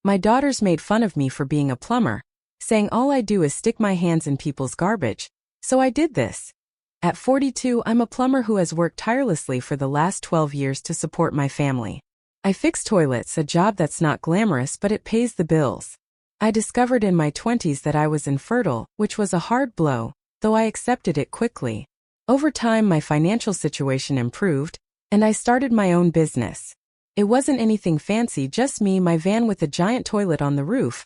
My daughters made fun of me for being a plumber, saying all I do is stick my hands in people's garbage, so I did this. At 42, I'm a plumber who has worked tirelessly for the last 12 years to support my family. I fix toilets, a job that's not glamorous but it pays the bills. I discovered in my 20s that I was infertile, which was a hard blow, though I accepted it quickly. Over time, my financial situation improved, and I started my own business. It wasn't anything fancy, just me, my van with a giant toilet on the roof,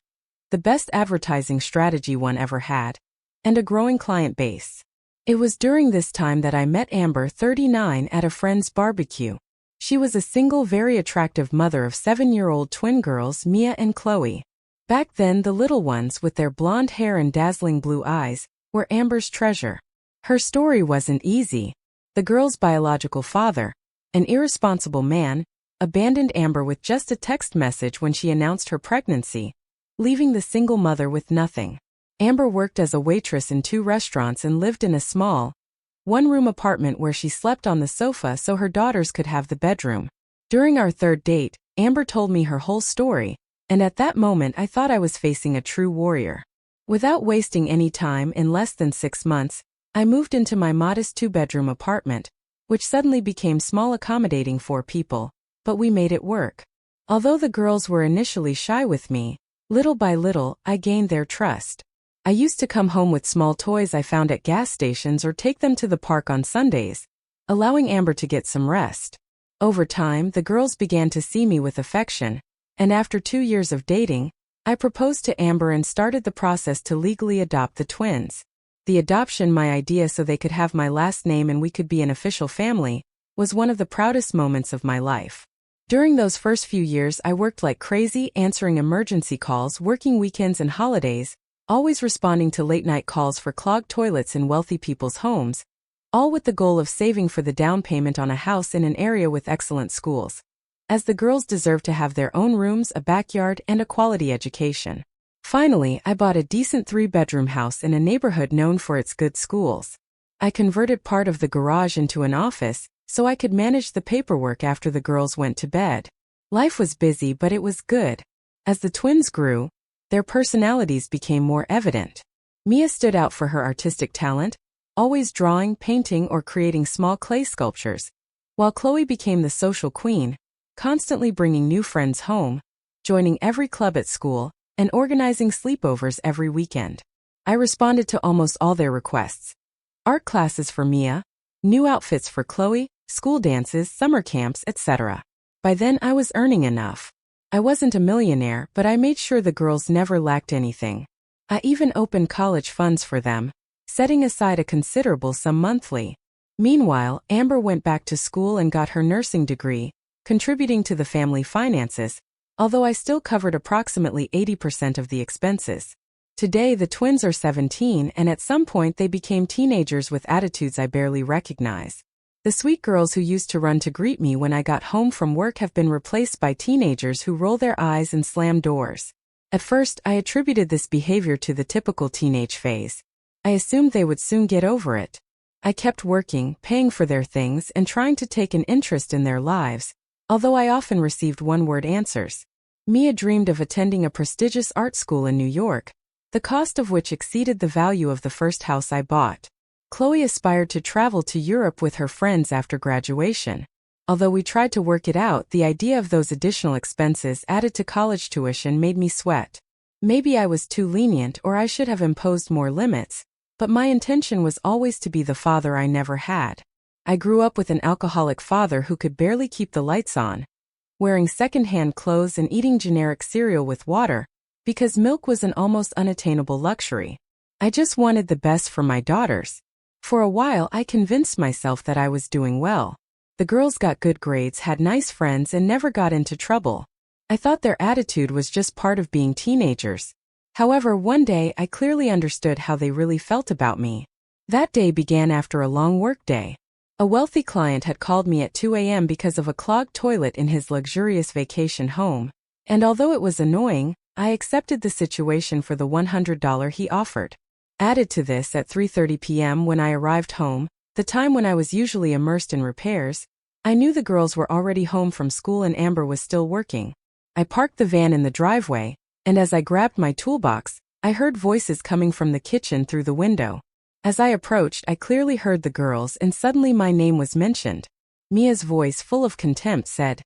the best advertising strategy one ever had, and a growing client base. It was during this time that I met Amber, 39, at a friend's barbecue. She was a single, very attractive mother of 7-year-old twin girls, Mia and Chloe. Back then, the little ones, with their blonde hair and dazzling blue eyes, were Amber's treasure. Her story wasn't easy. The girl's biological father, an irresponsible man, abandoned Amber with just a text message when she announced her pregnancy, leaving the single mother with nothing. Amber worked as a waitress in 2 restaurants and lived in a small, one-room apartment where she slept on the sofa so her daughters could have the bedroom. During our 3rd date, Amber told me her whole story, and at that moment I thought I was facing a true warrior. Without wasting any time, in less than 6 months, I moved into my modest 2-bedroom apartment, which suddenly became small, accommodating 4 people, but we made it work. Although the girls were initially shy with me, little by little, I gained their trust. I used to come home with small toys I found at gas stations or take them to the park on Sundays, allowing Amber to get some rest. Over time, the girls began to see me with affection, and after 2 years of dating, I proposed to Amber and started the process to legally adopt the twins. The adoption, my idea so they could have my last name and we could be an official family, was one of the proudest moments of my life. During those first few years, I worked like crazy, answering emergency calls, working weekends and holidays, always responding to late-night calls for clogged toilets in wealthy people's homes, all with the goal of saving for the down payment on a house in an area with excellent schools, as the girls deserved to have their own rooms, a backyard, and a quality education. Finally, I bought a decent 3-bedroom house in a neighborhood known for its good schools. I converted part of the garage into an office, so I could manage the paperwork after the girls went to bed. Life was busy, but it was good. As the twins grew, their personalities became more evident. Mia stood out for her artistic talent, always drawing, painting, or creating small clay sculptures, while Chloe became the social queen, constantly bringing new friends home, joining every club at school, and organizing sleepovers every weekend. I responded to almost all their requests. Art classes for Mia, new outfits for Chloe, school dances, summer camps, etc. By then I was earning enough. I wasn't a millionaire, but I made sure the girls never lacked anything. I even opened college funds for them, setting aside a considerable sum monthly. Meanwhile, Amber went back to school and got her nursing degree, contributing to the family finances, although I still covered approximately 80% of the expenses. Today the twins are 17 and at some point they became teenagers with attitudes I barely recognize. The sweet girls who used to run to greet me when I got home from work have been replaced by teenagers who roll their eyes and slam doors. At first, I attributed this behavior to the typical teenage phase. I assumed they would soon get over it. I kept working, paying for their things, and trying to take an interest in their lives, although I often received one-word answers. Mia dreamed of attending a prestigious art school in New York, the cost of which exceeded the value of the first house I bought. Chloe aspired to travel to Europe with her friends after graduation. Although we tried to work it out, the idea of those additional expenses added to college tuition made me sweat. Maybe I was too lenient or I should have imposed more limits, but my intention was always to be the father I never had. I grew up with an alcoholic father who could barely keep the lights on, wearing second-hand clothes and eating generic cereal with water, because milk was an almost unattainable luxury. I just wanted the best for my daughters. For a while I convinced myself that I was doing well. The girls got good grades, had nice friends, and never got into trouble. I thought their attitude was just part of being teenagers. However, one day I clearly understood how they really felt about me. That day began after a long workday. A wealthy client had called me at 2 a.m. because of a clogged toilet in his luxurious vacation home, and although it was annoying, I accepted the situation for the $100 he offered. Added to this, at 3:30 p.m. when I arrived home, the time when I was usually immersed in repairs, I knew the girls were already home from school and Amber was still working. I parked the van in the driveway, and as I grabbed my toolbox, I heard voices coming from the kitchen through the window. As I approached, I clearly heard the girls, and suddenly my name was mentioned. Mia's voice, full of contempt, said,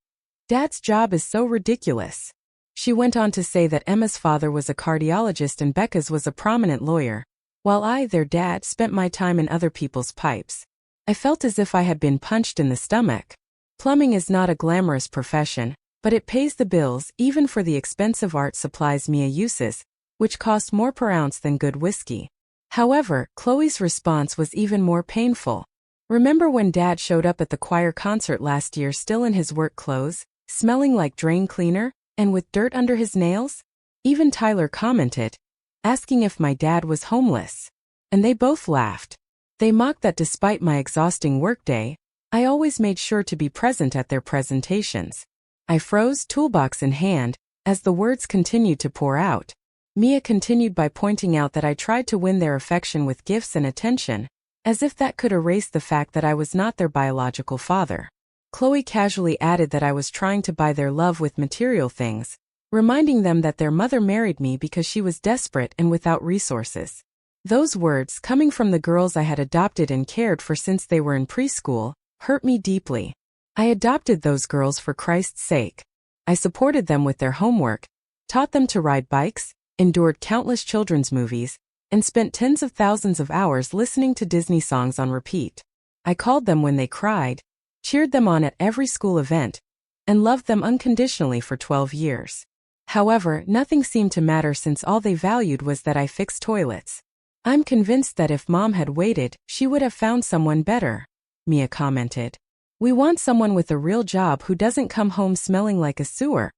"Dad's job is so ridiculous." She went on to say that Emma's father was a cardiologist and Becca's was a prominent lawyer, while I, their dad, spent my time in other people's pipes. I felt as if I had been punched in the stomach. Plumbing is not a glamorous profession, but it pays the bills even for the expensive art supplies Mia uses, which cost more per ounce than good whiskey. However, Chloe's response was even more painful. "Remember when Dad showed up at the choir concert last year still in his work clothes, smelling like drain cleaner, and with dirt under his nails?" Even Tyler commented, asking if my dad was homeless. And they both laughed. They mocked that despite my exhausting workday, I always made sure to be present at their presentations. I froze, toolbox in hand, as the words continued to pour out. Mia continued by pointing out that I tried to win their affection with gifts and attention, as if that could erase the fact that I was not their biological father. Chloe casually added that I was trying to buy their love with material things, reminding them that their mother married me because she was desperate and without resources. Those words, coming from the girls I had adopted and cared for since they were in preschool, hurt me deeply. I adopted those girls for Christ's sake. I supported them with their homework, taught them to ride bikes, endured countless children's movies, and spent tens of thousands of hours listening to Disney songs on repeat. I called them when they cried, cheered them on at every school event, and loved them unconditionally for 12 years. However, nothing seemed to matter since all they valued was that I fixed toilets. "I'm convinced that if Mom had waited, she would have found someone better," Mia commented. "We want someone with a real job who doesn't come home smelling like a sewer,"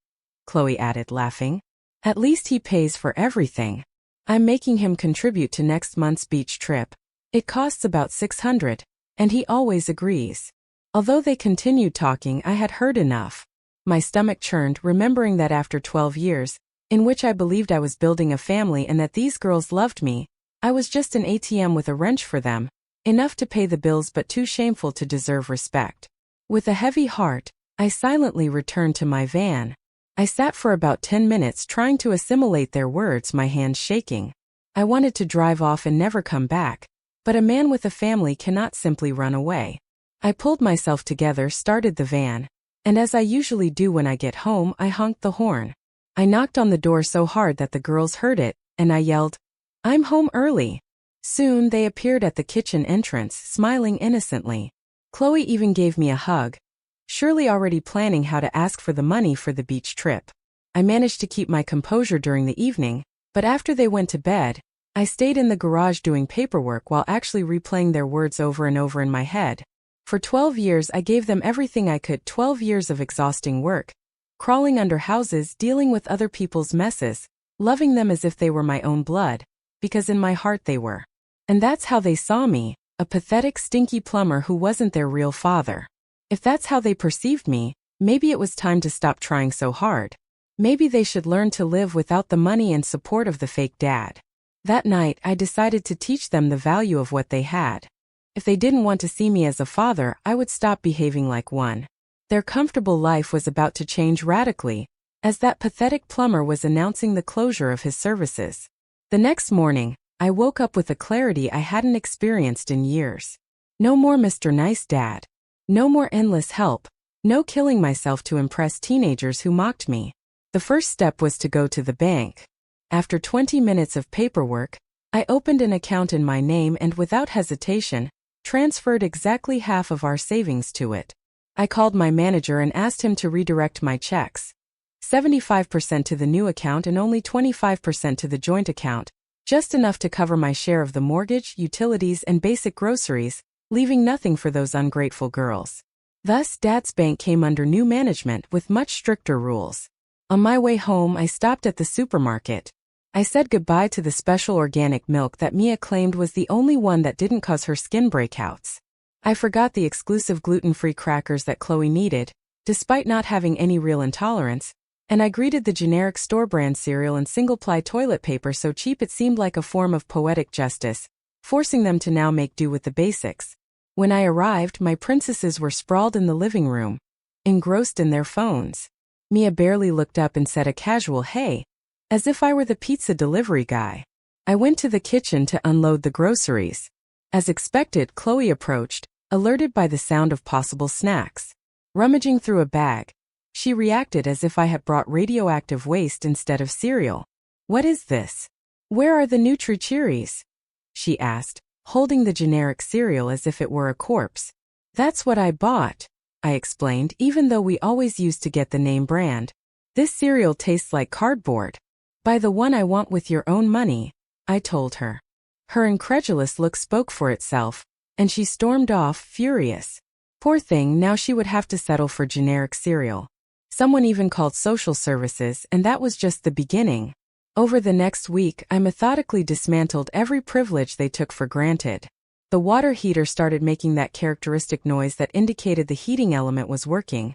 Chloe added, laughing. "At least he pays for everything. I'm making him contribute to next month's beach trip. It costs about $600, and he always agrees." Although they continued talking, I had heard enough. My stomach churned, remembering that after 12 years, in which I believed I was building a family and that these girls loved me, I was just an ATM with a wrench for them, enough to pay the bills but too shameful to deserve respect. With a heavy heart, I silently returned to my van. I sat for about 10 minutes trying to assimilate their words, my hands shaking. I wanted to drive off and never come back, but a man with a family cannot simply run away. I pulled myself together, started the van, and as I usually do when I get home, I honked the horn. I knocked on the door so hard that the girls heard it, and I yelled, "I'm home early." Soon they appeared at the kitchen entrance, smiling innocently. Chloe even gave me a hug, surely already planning how to ask for the money for the beach trip. I managed to keep my composure during the evening, but after they went to bed, I stayed in the garage doing paperwork while actually replaying their words over and over in my head. For 12 years I gave them everything I could, 12 years of exhausting work, crawling under houses, dealing with other people's messes, loving them as if they were my own blood, because in my heart they were. And that's how they saw me, a pathetic, stinky plumber who wasn't their real father. If that's how they perceived me, maybe it was time to stop trying so hard. Maybe they should learn to live without the money and support of the fake dad. That night, I decided to teach them the value of what they had. If they didn't want to see me as a father, I would stop behaving like one. Their comfortable life was about to change radically, as that pathetic plumber was announcing the closure of his services. The next morning, I woke up with a clarity I hadn't experienced in years. No more Mr. Nice Dad. No more endless help. No killing myself to impress teenagers who mocked me. The first step was to go to the bank. After 20 minutes of paperwork, I opened an account in my name and without hesitation, transferred exactly half of our savings to it. I called my manager and asked him to redirect my checks. 75% to the new account and only 25% to the joint account, just enough to cover my share of the mortgage, utilities, and basic groceries, leaving nothing for those ungrateful girls. Thus, Dad's bank came under new management with much stricter rules. On my way home, I stopped at the supermarket. I said goodbye to the special organic milk that Mia claimed was the only one that didn't cause her skin breakouts. I forgot the exclusive gluten-free crackers that Chloe needed, despite not having any real intolerance, and I greeted the generic store-brand cereal and single-ply toilet paper so cheap it seemed like a form of poetic justice, forcing them to now make do with the basics. When I arrived, my princesses were sprawled in the living room, engrossed in their phones. Mia barely looked up and said a casual hey, as if I were the pizza delivery guy. I went to the kitchen to unload the groceries. As expected, Chloe approached, alerted by the sound of possible snacks. Rummaging through a bag, she reacted as if I had brought radioactive waste instead of cereal. What is this? Where are the Nutri-Cheeries? She asked, holding the generic cereal as if it were a corpse. That's what I bought, I explained, even though we always used to get the name brand. This cereal tastes like cardboard. Buy the one I want with your own money, I told her. Her incredulous look spoke for itself, and she stormed off, furious. Poor thing, now she would have to settle for generic cereal. Someone even called social services, and that was just the beginning. Over the next week, I methodically dismantled every privilege they took for granted. The water heater started making that characteristic noise that indicated the heating element was working.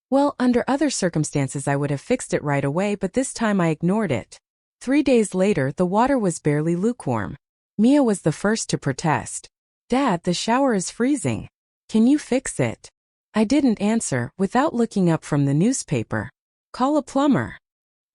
Well, under other circumstances I would have fixed it right away, but this time I ignored it. 3 days later, the water was barely lukewarm. Mia was the first to protest. Dad, the shower is freezing. Can you fix it? I didn't answer, without looking up from the newspaper. Call a plumber.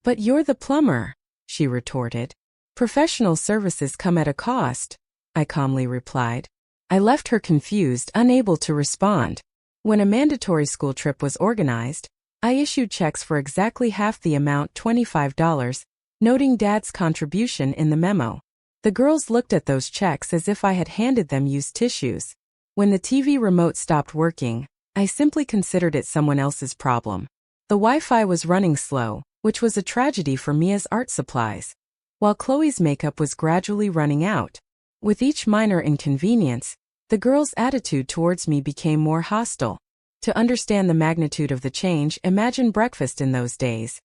But you're the plumber, she retorted. Professional services come at a cost, I calmly replied. I left her confused, unable to respond. When a mandatory school trip was organized, I issued checks for exactly half the amount, $25, noting Dad's contribution in the memo. The girls looked at those checks as if I had handed them used tissues. When the TV remote stopped working, I simply considered it someone else's problem. The Wi-Fi was running slow, which was a tragedy for Mia's art supplies, while Chloe's makeup was gradually running out. With each minor inconvenience, the girls' attitude towards me became more hostile. To understand the magnitude of the change, imagine breakfast in those days.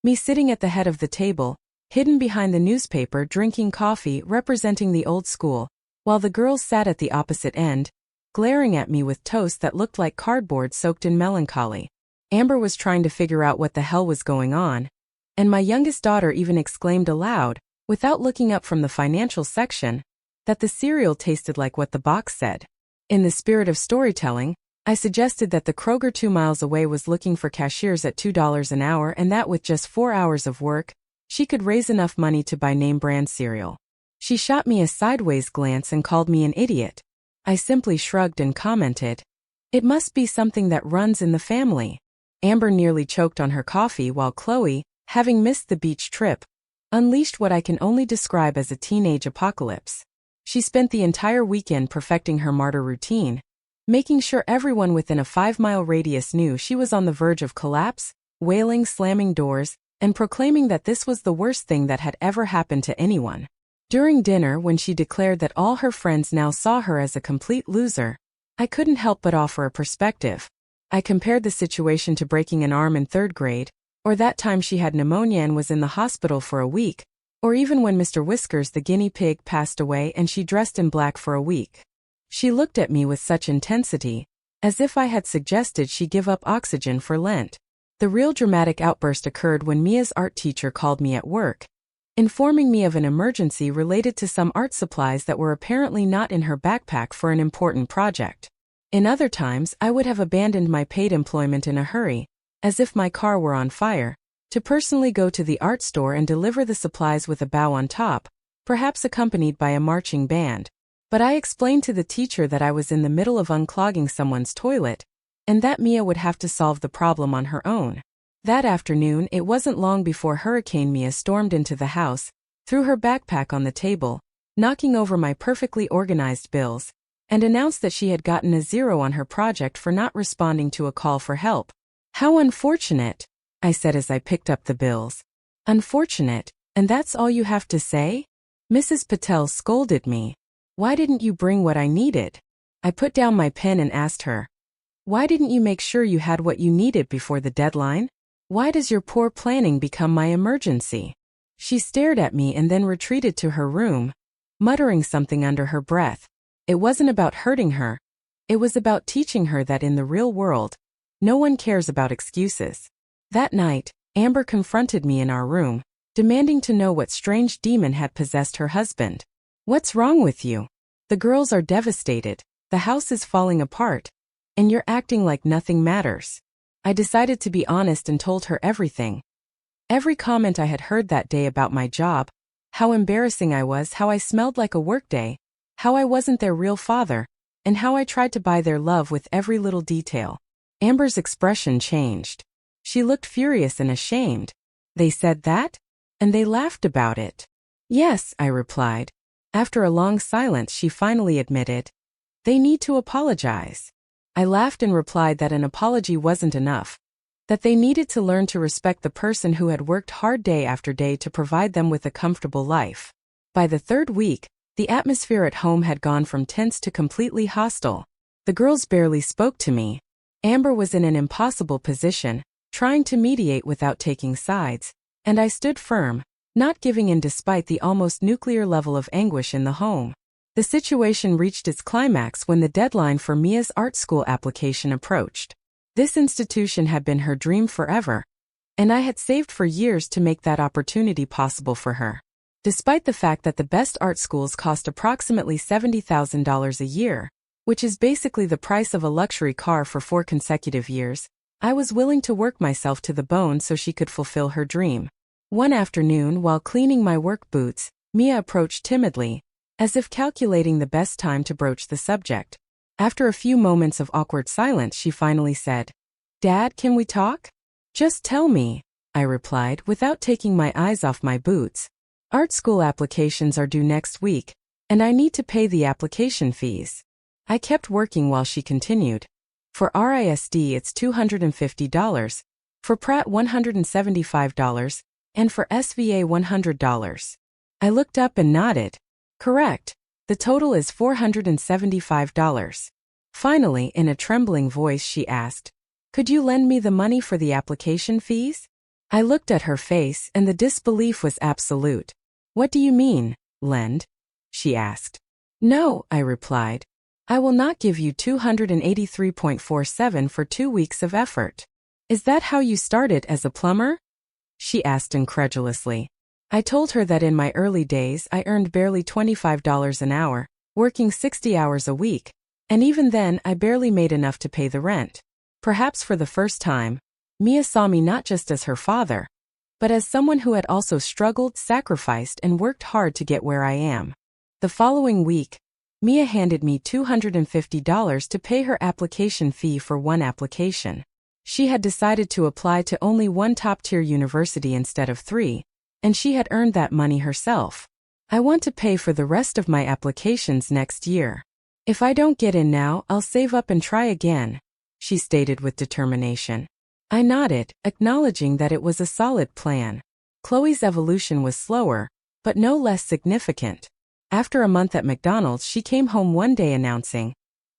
Me sitting at the head of the table, hidden behind the newspaper, drinking coffee, representing the old school, while the girls sat at the opposite end, glaring at me with toast that looked like cardboard soaked in melancholy. Amber was trying to figure out what the hell was going on, and my youngest daughter even exclaimed aloud, without looking up from the financial section, that the cereal tasted like what the box said. In the spirit of storytelling, I suggested that the Kroger 2 miles away was looking for cashiers at $2 an hour, and that with just 4 hours of work, she could raise enough money to buy name brand cereal. She shot me a sideways glance and called me an idiot. I simply shrugged and commented, "It must be something that runs in the family." Amber nearly choked on her coffee while Chloe, having missed the beach trip, unleashed what I can only describe as a teenage apocalypse. She spent the entire weekend perfecting her martyr routine, making sure everyone within a 5-mile radius knew she was on the verge of collapse, wailing, slamming doors, and proclaiming that this was the worst thing that had ever happened to anyone. During dinner, when she declared that all her friends now saw her as a complete loser, I couldn't help but offer a perspective. I compared the situation to breaking an arm in 3rd grade, or that time she had pneumonia and was in the hospital for a week, or even when Mr. Whiskers the guinea pig passed away and she dressed in black for a week. She looked at me with such intensity, as if I had suggested she give up oxygen for Lent. The real dramatic outburst occurred when Mia's art teacher called me at work, informing me of an emergency related to some art supplies that were apparently not in her backpack for an important project. In other times, I would have abandoned my paid employment in a hurry, as if my car were on fire, to personally go to the art store and deliver the supplies with a bow on top, perhaps accompanied by a marching band. But I explained to the teacher that I was in the middle of unclogging someone's toilet, and that Mia would have to solve the problem on her own. That afternoon, it wasn't long before Hurricane Mia stormed into the house, threw her backpack on the table, knocking over my perfectly organized bills, and announced that she had gotten a 0 on her project for not responding to a call for help. "How unfortunate," I said as I picked up the bills. "Unfortunate, and that's all you have to say?" Mrs. Patel scolded me. "Why didn't you bring what I needed?" I put down my pen and asked her, "Why didn't you make sure you had what you needed before the deadline? Why does your poor planning become my emergency?" She stared at me and then retreated to her room, muttering something under her breath. It wasn't about hurting her. It was about teaching her that in the real world, no one cares about excuses. That night, Amber confronted me in our room, demanding to know what strange demon had possessed her husband. "What's wrong with you? The girls are devastated, the house is falling apart, and you're acting like nothing matters." I decided to be honest and told her everything. Every comment I had heard that day about my job, how embarrassing I was, how I smelled like a workday, how I wasn't their real father, and how I tried to buy their love with every little detail. Amber's expression changed. She looked furious and ashamed. They said that? And they laughed about it. Yes, I replied. After a long silence, she finally admitted. They need to apologize. I laughed and replied that an apology wasn't enough, that they needed to learn to respect the person who had worked hard day after day to provide them with a comfortable life. By the third week, the atmosphere at home had gone from tense to completely hostile. The girls barely spoke to me. Amber was in an impossible position, trying to mediate without taking sides, and I stood firm, not giving in despite the almost nuclear level of anguish in the home. The situation reached its climax when the deadline for Mia's art school application approached. This institution had been her dream forever, and I had saved for years to make that opportunity possible for her. Despite the fact that the best art schools cost approximately $70,000 a year, which is basically the price of a luxury car for 4 consecutive years, I was willing to work myself to the bone so she could fulfill her dream. One afternoon, while cleaning my work boots, Mia approached timidly, as if calculating the best time to broach the subject. After a few moments of awkward silence, she finally said, "Dad, can we talk?" "Just tell me," I replied without taking my eyes off my boots. "Art school applications are due next week, and I need to pay the application fees." I kept working while she continued. "For RISD it's $250, for Pratt $175, and for SVA $100. I looked up and nodded. "Correct. The total is $475. Finally, in a trembling voice, she asked, "Could you lend me the money for the application fees?" I looked at her face, and the disbelief was absolute. "What do you mean, lend?" she asked. "No," I replied. "I will not give you $283.47 for 2 weeks of effort." "Is that how you started as a plumber?" she asked incredulously. I told her that in my early days I earned barely $25 an hour, working 60 hours a week, and even then I barely made enough to pay the rent. Perhaps for the first time, Mia saw me not just as her father, but as someone who had also struggled, sacrificed, and worked hard to get where I am. The following week, Mia handed me $250 to pay her application fee for one application. She had decided to apply to only one top-tier university instead of 3, and she had earned that money herself. "I want to pay for the rest of my applications next year. If I don't get in now, I'll save up and try again," she stated with determination. I nodded, acknowledging that it was a solid plan. Chloe's evolution was slower, but no less significant. After a month at McDonald's, she came home one day announcing,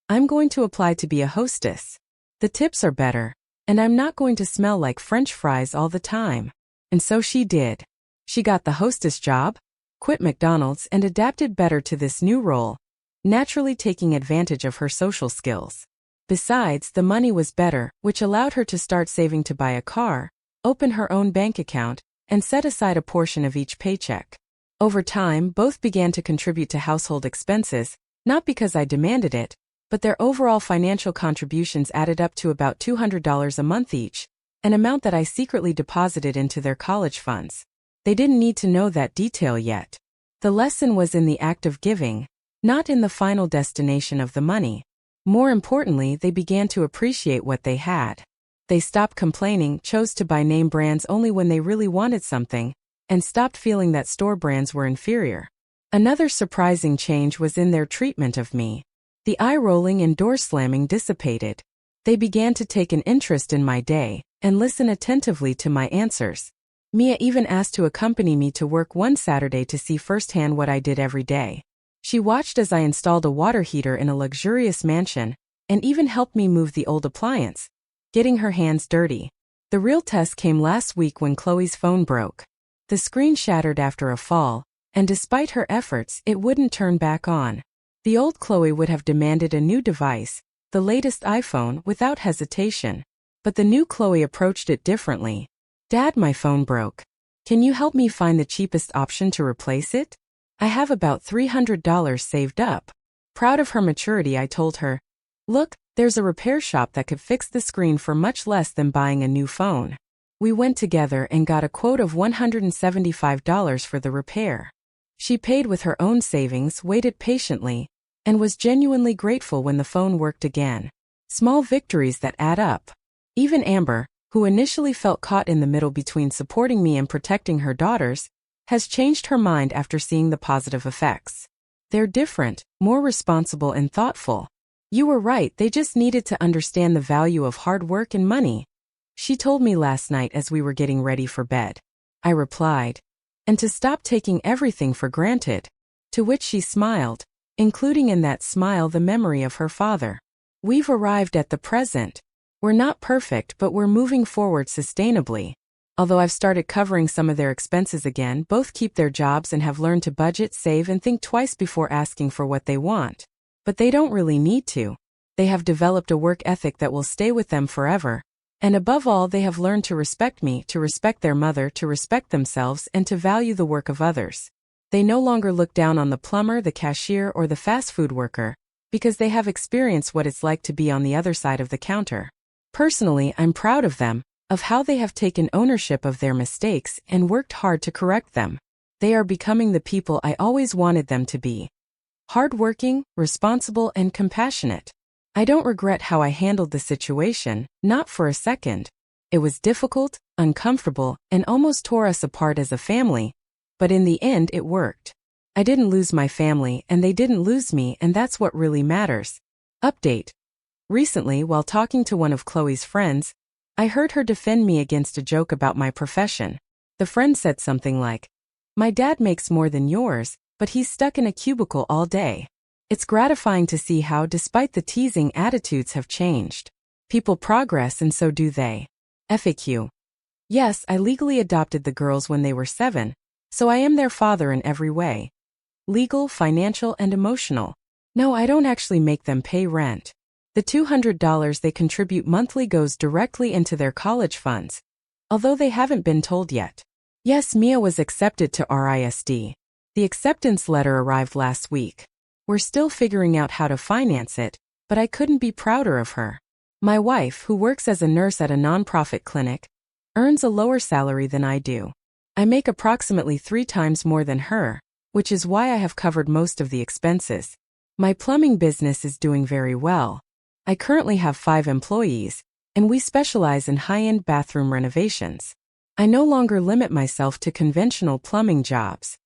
"I'm going to apply to be a hostess. The tips are better, and I'm not going to smell like French fries all the time." And so she did. She got the hostess job, quit McDonald's, and adapted better to this new role, naturally taking advantage of her social skills. Besides, the money was better, which allowed her to start saving to buy a car, open her own bank account, and set aside a portion of each paycheck. Over time, both began to contribute to household expenses, not because I demanded it, but their overall financial contributions added up to about $200 a month each, an amount that I secretly deposited into their college funds. They didn't need to know that detail yet. The lesson was in the act of giving, not in the final destination of the money. More importantly, they began to appreciate what they had. They stopped complaining, chose to buy name brands only when they really wanted something, and stopped feeling that store brands were inferior. Another surprising change was in their treatment of me. The eye-rolling and door-slamming dissipated. They began to take an interest in my day, and listen attentively to my answers. Mia even asked to accompany me to work one Saturday to see firsthand what I did every day. She watched as I installed a water heater in a luxurious mansion, and even helped me move the old appliance, getting her hands dirty. The real test came last week when Chloe's phone broke. The screen shattered after a fall, and despite her efforts, it wouldn't turn back on. The old Chloe would have demanded a new device, the latest iPhone, without hesitation. But the new Chloe approached it differently. "Dad, my phone broke. Can you help me find the cheapest option to replace it? I have about $300 saved up." Proud of her maturity, I told her, "Look, There's a repair shop that could fix the screen for much less than buying a new phone. We went together and got a quote of $175 for the repair. She paid with her own savings, waited patiently, and was genuinely grateful when the phone worked again. Small victories that add up. Even Amber, who initially felt caught in the middle between supporting me and protecting her daughters, has changed her mind after seeing the positive effects. They're different, more responsible and thoughtful. You were right, they just needed to understand the value of hard work and money. She told me last night as we were getting ready for bed. I replied, and to stop taking everything for granted. To which she smiled, including in that smile the memory of her father. We've arrived at the present. We're not perfect, but we're moving forward sustainably. Although I've started covering some of their expenses again, both keep their jobs and have learned to budget, save, and think twice before asking for what they want. But they don't really need to. They have developed a work ethic that will stay with them forever. And above all, they have learned to respect me, to respect their mother, to respect themselves, and to value the work of others. They no longer look down on the plumber, the cashier, or the fast food worker, because they have experienced what it's like to be on the other side of the counter. Personally, I'm proud of them, of how they have taken ownership of their mistakes and worked hard to correct them. They are becoming the people I always wanted them to be. Hardworking, responsible, and compassionate. I don't regret how I handled the situation, not for a second. It was difficult, uncomfortable, and almost tore us apart as a family, but in the end it worked. I didn't lose my family and they didn't lose me, and that's what really matters. Update. Recently, while talking to one of Chloe's friends, I heard her defend me against a joke about my profession. The friend said something like, "My dad makes more than yours, but he's stuck in a cubicle all day." It's gratifying to see how, despite the teasing, attitudes have changed. People progress and so do they. FAQ. Yes, I legally adopted the girls when they were 7, so I am their father in every way. Legal, financial, and emotional. No, I don't actually make them pay rent. The $200 they contribute monthly goes directly into their college funds, although they haven't been told yet. Yes, Mia was accepted to RISD. The acceptance letter arrived last week. We're still figuring out how to finance it, but I couldn't be prouder of her. My wife, who works as a nurse at a nonprofit clinic, earns a lower salary than I do. I make approximately 3 times more than her, which is why I have covered most of the expenses. My plumbing business is doing very well. I currently have 5 employees, and we specialize in high-end bathroom renovations. I no longer limit myself to conventional plumbing jobs.